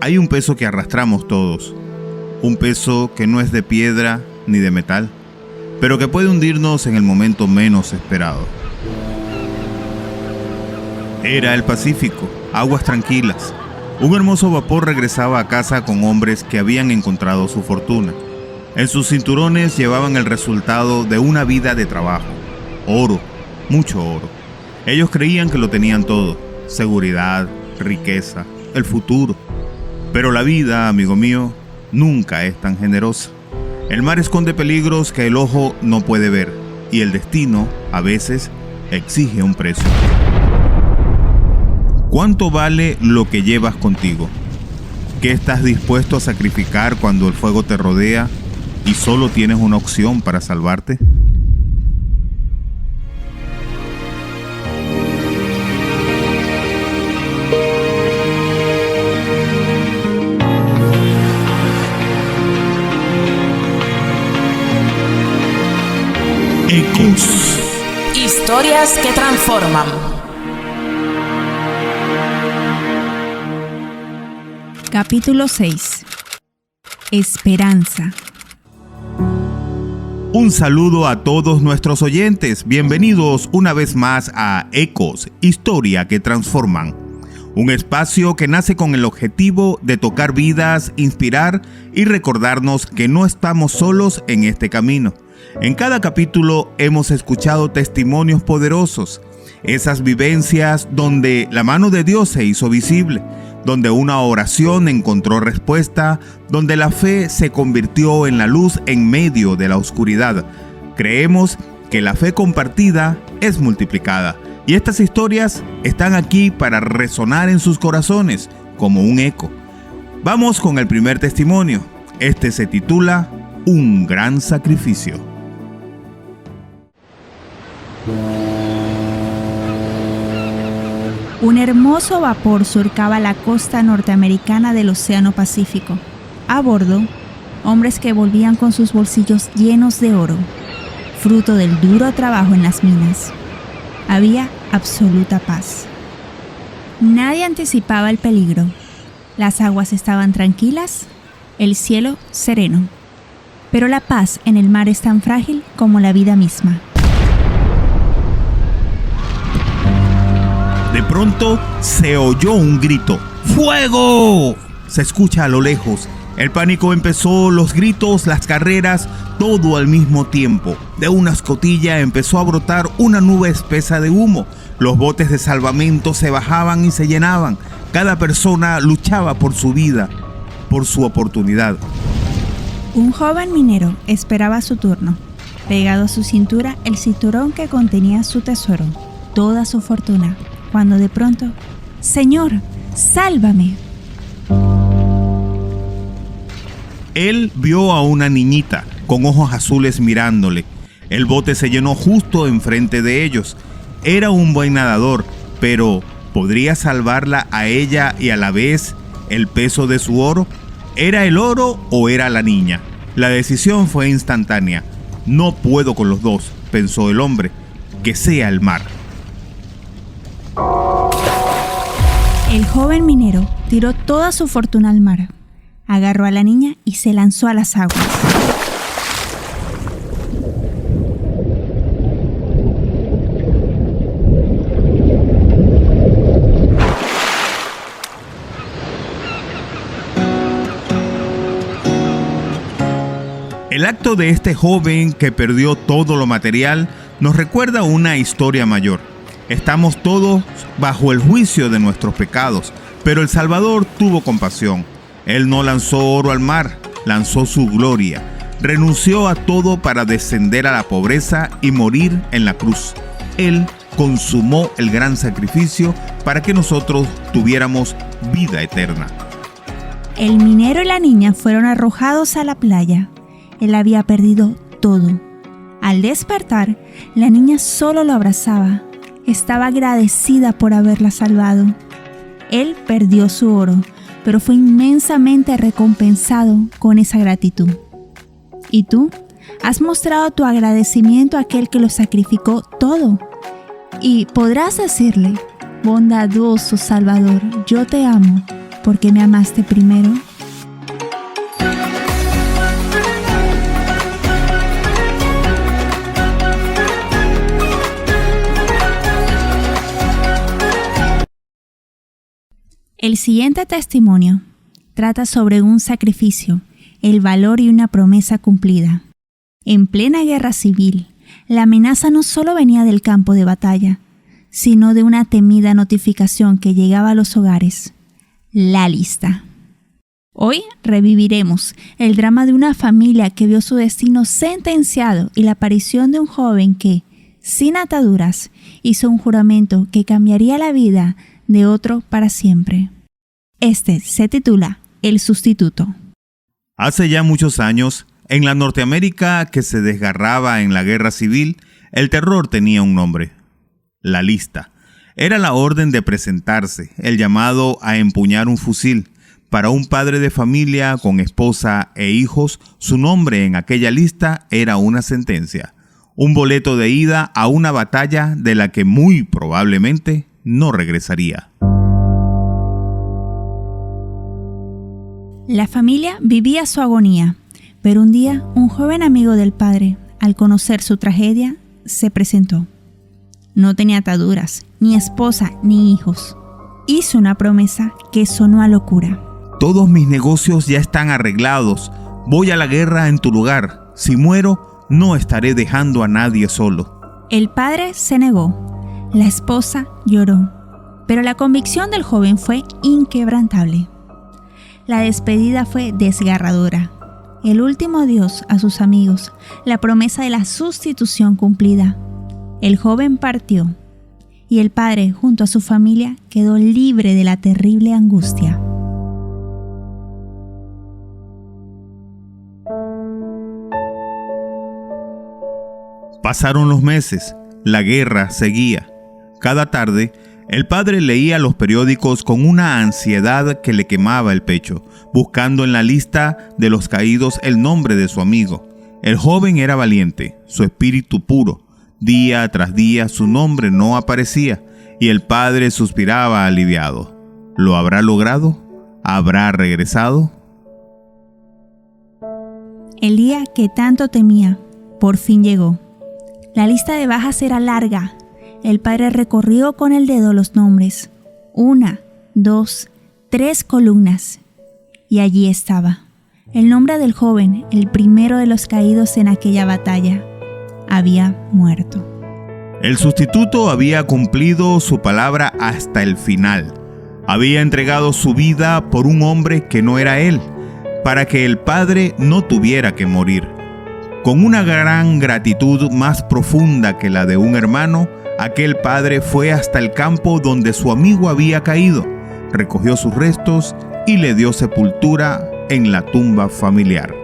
Hay un peso que arrastramos todos, un peso que no es de piedra ni de metal, pero que puede hundirnos en el momento menos esperado. Era el Pacífico, aguas tranquilas. Un hermoso vapor regresaba a casa con hombres que habían encontrado su fortuna. En sus cinturones llevaban el resultado de una vida de trabajo. Oro, mucho oro. Ellos creían que lo tenían todo: seguridad, riqueza, el futuro. Pero la vida, amigo mío, nunca es tan generosa. El mar esconde peligros que el ojo no puede ver, y el destino, a veces, exige un precio. ¿Cuánto vale lo que llevas contigo? ¿Qué estás dispuesto a sacrificar cuando el fuego te rodea y solo tienes una opción para salvarte? Ecos. Historias que transforman. Capítulo 6. Esperanza. Un saludo a todos nuestros oyentes. Bienvenidos una vez más a Ecos, Historia que transforman. Un espacio que nace con el objetivo de tocar vidas, inspirar y recordarnos que no estamos solos en este camino. En cada capítulo hemos escuchado testimonios poderosos, esas vivencias donde la mano de Dios se hizo visible, donde una oración encontró respuesta, donde la fe se convirtió en la luz en medio de la oscuridad. Creemos que la fe compartida es multiplicada, y estas historias están aquí para resonar en sus corazones como un eco. Vamos con el primer testimonio. Este se titula Un gran sacrificio. Un hermoso vapor surcaba la costa norteamericana del Océano Pacífico. A bordo, hombres que volvían con sus bolsillos llenos de oro, fruto del duro trabajo en las minas. Había absoluta paz. Nadie anticipaba el peligro. Las aguas estaban tranquilas, el cielo sereno. Pero la paz en el mar es tan frágil como la vida misma. De pronto se oyó un grito. ¡Fuego! Se escucha a lo lejos. El pánico empezó, los gritos, las carreras, todo al mismo tiempo. De una escotilla empezó a brotar una nube espesa de humo. Los botes de salvamento se bajaban y se llenaban. Cada persona luchaba por su vida, por su oportunidad. Un joven minero esperaba su turno. Pegado a su cintura, el cinturón que contenía su tesoro, toda su fortuna. Cuando de pronto, ¡Señor, sálvame! Él vio a una niñita con ojos azules mirándole. El bote se llenó justo enfrente de ellos. Era un buen nadador, pero ¿podría salvarla a ella y a la vez el peso de su oro? ¿Era el oro o era la niña? La decisión fue instantánea. No puedo con los dos, pensó el hombre. Que sea el mar. El joven minero tiró toda su fortuna al mar, agarró a la niña y se lanzó a las aguas. El acto de este joven que perdió todo lo material nos recuerda una historia mayor. Estamos todos bajo el juicio de nuestros pecados, pero el Salvador tuvo compasión. Él no lanzó oro al mar, lanzó su gloria. Renunció a todo para descender a la pobreza y morir en la cruz. Él consumó el gran sacrificio para que nosotros tuviéramos vida eterna. El minero y la niña fueron arrojados a la playa. Él había perdido todo. Al despertar, la niña solo lo abrazaba. Estaba agradecida por haberla salvado. Él perdió su oro, pero fue inmensamente recompensado con esa gratitud. ¿Y tú? ¿Has mostrado tu agradecimiento a aquel que lo sacrificó todo? Y podrás decirle: bondadoso Salvador, yo te amo. ¿Por qué me amaste primero? El siguiente testimonio trata sobre un sacrificio, el valor y una promesa cumplida. En plena guerra civil, la amenaza no solo venía del campo de batalla, sino de una temida notificación que llegaba a los hogares: la lista. Hoy reviviremos el drama de una familia que vio su destino sentenciado y la aparición de un joven que, sin ataduras, hizo un juramento que cambiaría la vida de otro para siempre. Este se titula El Sustituto. Hace ya muchos años, en la Norteamérica que se desgarraba en la guerra civil, el terror tenía un nombre: la lista. Era la orden de presentarse, el llamado a empuñar un fusil. Para un padre de familia con esposa e hijos, su nombre en aquella lista era una sentencia, un boleto de ida a una batalla de la que muy probablemente no regresaría. La familia vivía su agonía, pero un día un joven amigo del padre, al conocer su tragedia, se presentó. No tenía ataduras, ni esposa, ni hijos. Hizo una promesa que sonó a locura. Todos mis negocios ya están arreglados. Voy a la guerra en tu lugar. Si muero, no estaré dejando a nadie solo. El padre se negó. La esposa lloró. Pero la convicción del joven fue inquebrantable. La despedida fue desgarradora. El último adiós a sus amigos, la promesa de la sustitución cumplida. El joven partió y el padre, junto a su familia, quedó libre de la terrible angustia. Pasaron los meses, la guerra seguía. Cada tarde, el padre leía los periódicos con una ansiedad que le quemaba el pecho, buscando en la lista de los caídos el nombre de su amigo. El joven era valiente, su espíritu puro. Día tras día su nombre no aparecía y el padre suspiraba aliviado. ¿Lo habrá logrado? ¿Habrá regresado? El día que tanto temía, por fin llegó. La lista de bajas era larga. El padre recorrió con el dedo los nombres. 1, 2, 3 columnas. Y allí estaba, el nombre del joven, el primero de los caídos en aquella batalla. Había muerto. El sustituto había cumplido su palabra hasta el final. Había entregado su vida por un hombre que no era él, para que el padre no tuviera que morir. Con una gran gratitud más profunda que la de un hermano, aquel padre fue hasta el campo donde su amigo había caído, recogió sus restos y le dio sepultura en la tumba familiar.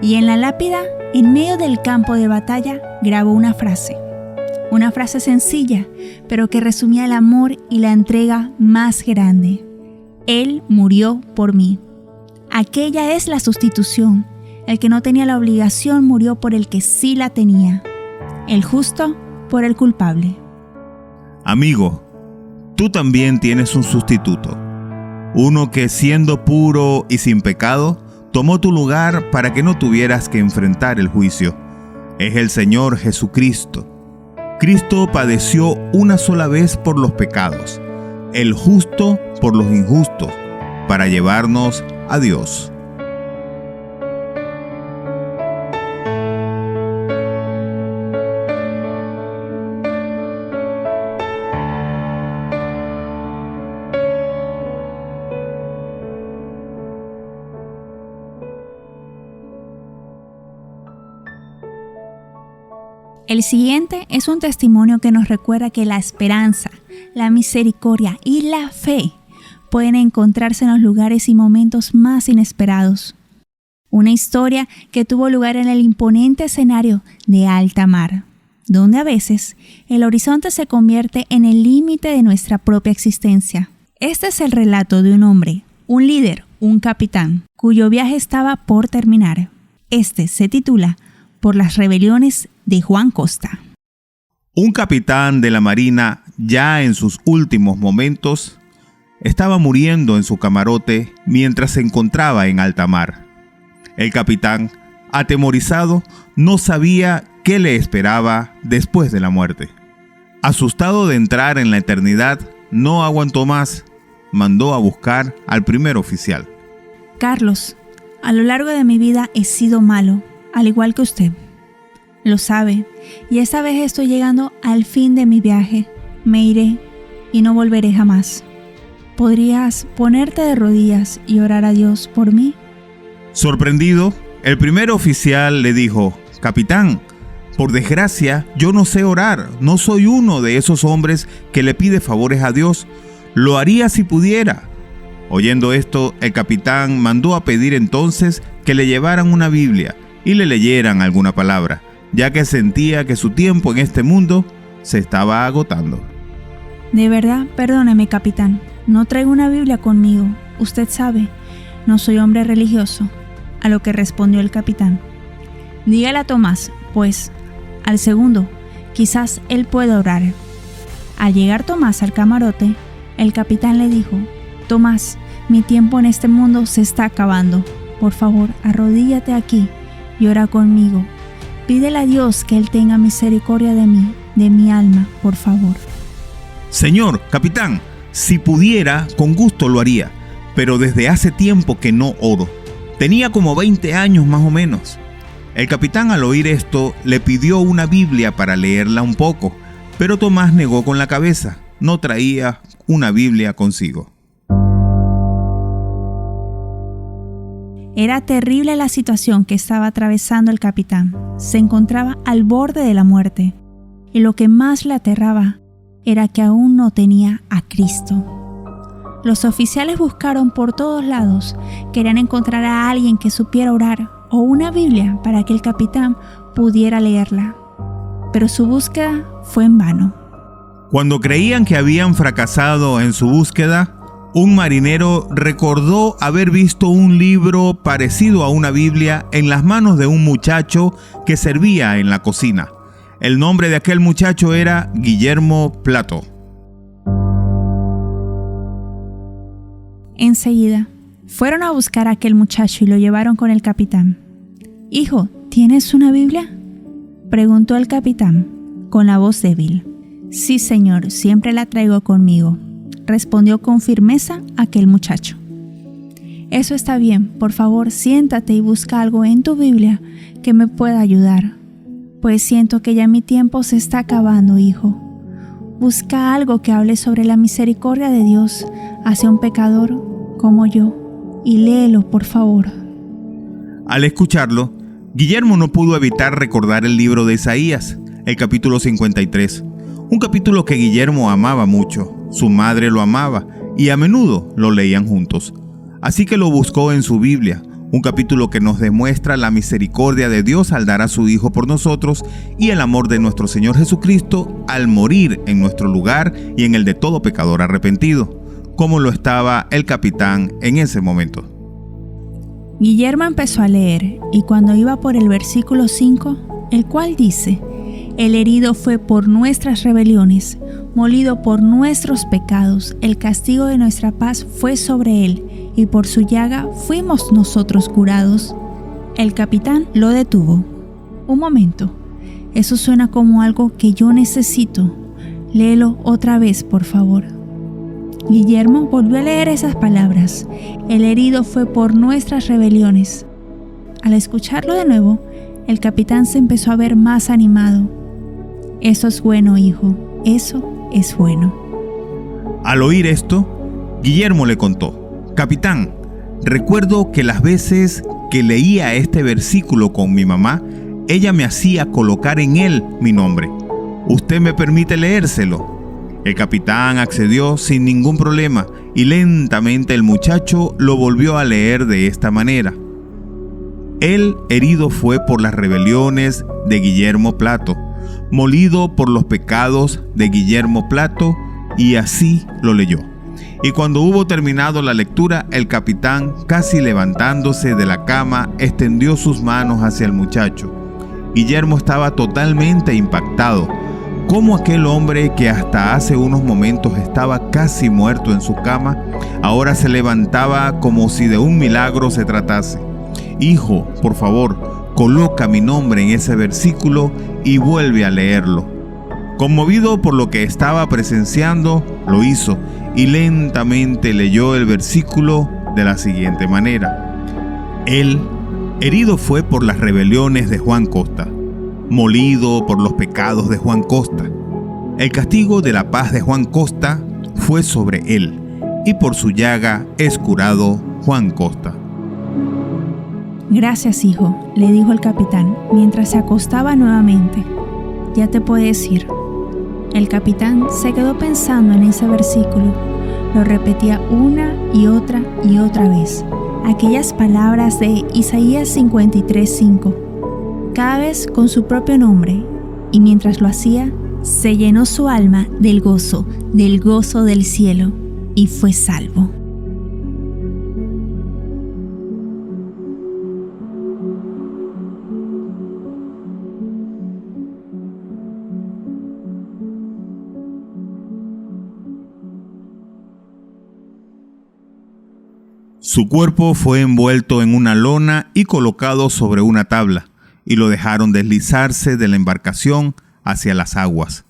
Y en la lápida, en medio del campo de batalla, grabó una frase sencilla, pero que resumía el amor y la entrega más grande. Él murió por mí. Aquella es la sustitución. El que no tenía la obligación murió por el que sí la tenía. El justo por el culpable. Amigo, tú también tienes un sustituto. Uno que, siendo puro y sin pecado, tomó tu lugar para que no tuvieras que enfrentar el juicio. Es el Señor Jesucristo. Cristo padeció una sola vez por los pecados, el justo por los injustos, para llevarnos a Dios. El siguiente es un testimonio que nos recuerda que la esperanza, la misericordia y la fe pueden encontrarse en los lugares y momentos más inesperados. Una historia que tuvo lugar en el imponente escenario de alta mar, donde a veces el horizonte se convierte en el límite de nuestra propia existencia. Este es el relato de un hombre, un líder, un capitán, cuyo viaje estaba por terminar. Este se titula Por las rebeliones de Juan Costa. Un capitán de la Marina, ya en sus últimos momentos, estaba muriendo en su camarote mientras se encontraba en alta mar. El capitán, atemorizado, no sabía qué le esperaba después de la muerte. Asustado de entrar en la eternidad, no aguantó más. Mandó a buscar al primer oficial. Carlos, a lo largo de mi vida he sido malo, al igual que usted. Lo sabe, y esta vez estoy llegando al fin de mi viaje. Me iré y no volveré jamás. ¿Podrías ponerte de rodillas y orar a Dios por mí? Sorprendido, el primer oficial le dijo: Capitán, por desgracia, yo no sé orar. No soy uno de esos hombres que le pide favores a Dios. Lo haría si pudiera. Oyendo esto, el capitán mandó a pedir entonces que le llevaran una Biblia y le leyeran alguna palabra, ya que sentía que su tiempo en este mundo se estaba agotando. De verdad, perdóneme, capitán. No traigo una Biblia conmigo. Usted sabe, no soy hombre religioso. A lo que respondió el capitán: dígale a Tomás, pues, al segundo, quizás él pueda orar. Al llegar Tomás al camarote, el capitán le dijo: Tomás, mi tiempo en este mundo se está acabando. Por favor, arrodíllate aquí y ora conmigo. Pídele a Dios que Él tenga misericordia de mí, de mi alma, por favor. Señor, capitán, si pudiera, con gusto lo haría, pero desde hace tiempo que no oro. Tenía como 20 años más o menos. El capitán, al oír esto, le pidió una Biblia para leerla un poco, pero Tomás negó con la cabeza. No traía una Biblia consigo. Era terrible la situación que estaba atravesando el capitán. Se encontraba al borde de la muerte, y lo que más le aterraba era que aún no tenía a Cristo. Los oficiales buscaron por todos lados, querían encontrar a alguien que supiera orar o una Biblia para que el capitán pudiera leerla, pero su búsqueda fue en vano. Cuando creían que habían fracasado en su búsqueda, un marinero recordó haber visto un libro parecido a una Biblia en las manos de un muchacho que servía en la cocina. El nombre de aquel muchacho era Guillermo Plato. Enseguida, fueron a buscar a aquel muchacho y lo llevaron con el capitán. «Hijo, ¿tienes una Biblia?», preguntó el capitán, con la voz débil. «Sí, señor, siempre la traigo conmigo», respondió con firmeza aquel muchacho. «Eso está bien, por favor, siéntate y busca algo en tu Biblia que me pueda ayudar, pues siento que ya mi tiempo se está acabando, hijo. Busca algo que hable sobre la misericordia de Dios hacia un pecador como yo, y léelo, por favor». Al escucharlo, Guillermo no pudo evitar recordar el libro de Isaías, el capítulo 53, un capítulo que Guillermo amaba mucho. Su madre lo amaba y a menudo lo leían juntos. Así que lo buscó en su Biblia, un capítulo que nos demuestra la misericordia de Dios al dar a su Hijo por nosotros y el amor de nuestro Señor Jesucristo al morir en nuestro lugar y en el de todo pecador arrepentido, como lo estaba el capitán en ese momento. Guillermo empezó a leer, y cuando iba por el versículo 5, el cual dice: «El herido fue por nuestras rebeliones, molido por nuestros pecados, el castigo de nuestra paz fue sobre él, y por su llaga fuimos nosotros curados». El capitán lo detuvo. «Un momento, eso suena como algo que yo necesito. Léelo otra vez, por favor». Guillermo volvió a leer esas palabras: «El herido fue por nuestras rebeliones». Al escucharlo de nuevo, el capitán se empezó a ver más animado. «Eso es bueno, hijo, eso es bueno». Al oír esto, Guillermo le contó: «Capitán, recuerdo que las veces que leía este versículo con mi mamá, ella me hacía colocar en él mi nombre. ¿Usted me permite leérselo?». El capitán accedió sin ningún problema y lentamente el muchacho lo volvió a leer de esta manera: «El herido fue por las rebeliones de Guillermo Plato, molido por los pecados de Guillermo Plato», y así lo leyó. Y cuando hubo terminado la lectura, el capitán, casi levantándose de la cama, extendió sus manos hacia el muchacho. Guillermo estaba totalmente impactado. cómo aquel hombre que hasta hace unos momentos estaba casi muerto en su cama, ahora se levantaba como si de un milagro se tratase. Hijo, por favor, coloca mi nombre en ese versículo y vuelve a leerlo. Conmovido por lo que estaba presenciando, lo hizo y lentamente leyó el versículo de la siguiente manera. Él, herido fue por las rebeliones de Juan Costa, molido por los pecados de Juan Costa. El castigo de la paz de Juan Costa fue sobre él, y por su llaga es curado Juan Costa. Gracias, hijo, le dijo el capitán mientras se acostaba nuevamente. Ya te puedes ir. El capitán se quedó pensando en ese versículo. Lo repetía una y otra vez. Aquellas palabras de Isaías 53:5. Cada vez con su propio nombre. Y mientras lo hacía, se llenó su alma del gozo del cielo, y fue salvo. Su cuerpo fue envuelto en una lona y colocado sobre una tabla, y lo dejaron deslizarse de la embarcación hacia las aguas.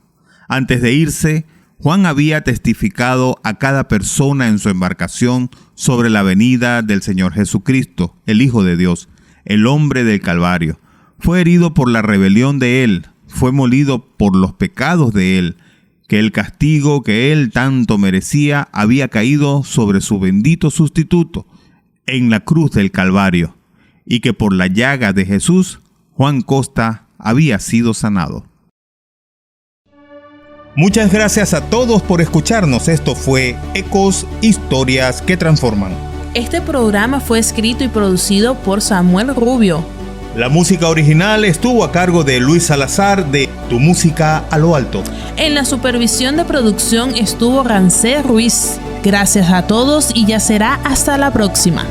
Antes de irse, Juan había testificado a cada persona en su embarcación sobre la venida del Señor Jesucristo, el Hijo de Dios, el hombre del Calvario. Fue herido por la rebelión de él, fue molido por los pecados de él, que el castigo que él tanto merecía había caído sobre su bendito sustituto en la cruz del Calvario, y que por la llaga de Jesús, Juan Costa había sido sanado. Muchas gracias a todos por escucharnos. Esto fue Ecos, Historias que Transforman. Este programa fue escrito y producido por Samuel Rubio. La música original estuvo a cargo de Luis Salazar de Tu Música a lo Alto. En la supervisión de producción estuvo Rancé Ruiz. Gracias a todos y ya será hasta la próxima.